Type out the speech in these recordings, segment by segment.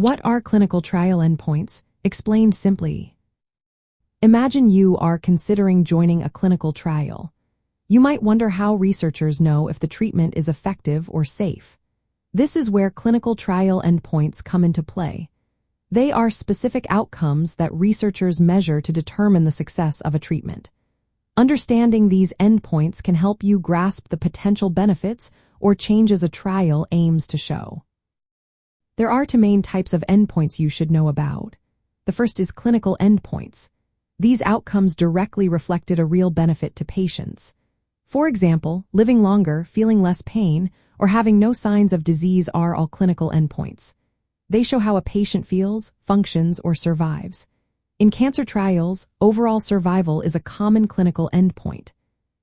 What are clinical trial endpoints? Explained simply. Imagine you are considering joining a clinical trial. You might wonder how researchers know if the treatment is effective or safe. This is where clinical trial endpoints come into play. They are specific outcomes that researchers measure to determine the success of a treatment. Understanding these endpoints can help you grasp the potential benefits or changes a trial aims to show. There are two main types of endpoints you should know about. The first is clinical endpoints. These outcomes directly reflected a real benefit to patients. For example, living longer, feeling less pain, or having no signs of disease are all clinical endpoints. They show how a patient feels, functions, or survives. In cancer trials, overall survival is a common clinical endpoint.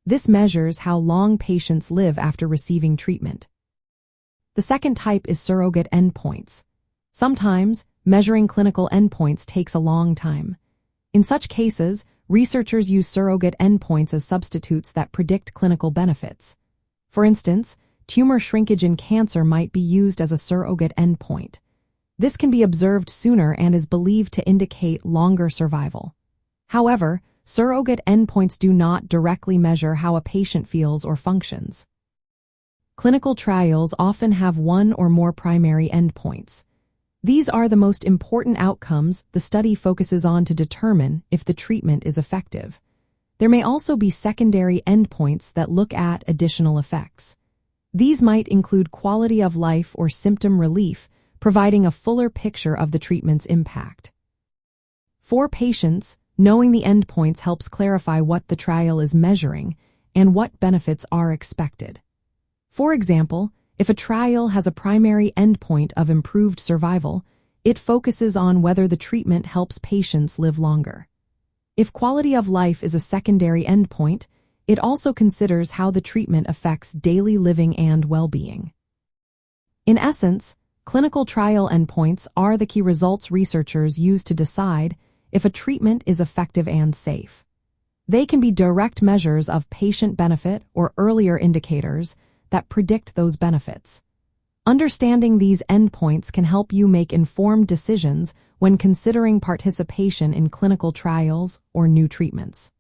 This measures how long patients live after receiving treatment. The second type is surrogate endpoints. Sometimes, measuring clinical endpoints takes a long time. In such cases, researchers use surrogate endpoints as substitutes that predict clinical benefits. For instance, tumor shrinkage in cancer might be used as a surrogate endpoint. This can be observed sooner and is believed to indicate longer survival. However, surrogate endpoints do not directly measure how a patient feels or functions. Clinical trials often have one or more primary endpoints. These are the most important outcomes the study focuses on to determine if the treatment is effective. There may also be secondary endpoints that look at additional effects. These might include quality of life or symptom relief, providing a fuller picture of the treatment's impact. For patients, knowing the endpoints helps clarify what the trial is measuring and what benefits are expected. For example, if a trial has a primary endpoint of improved survival, it focuses on whether the treatment helps patients live longer. If quality of life is a secondary endpoint, it also considers how the treatment affects daily living and well-being. In essence, clinical trial endpoints are the key results researchers use to decide if a treatment is effective and safe. They can be direct measures of patient benefit or earlier indicators that predict those benefits. Understanding these endpoints can help you make informed decisions when considering participation in clinical trials or new treatments.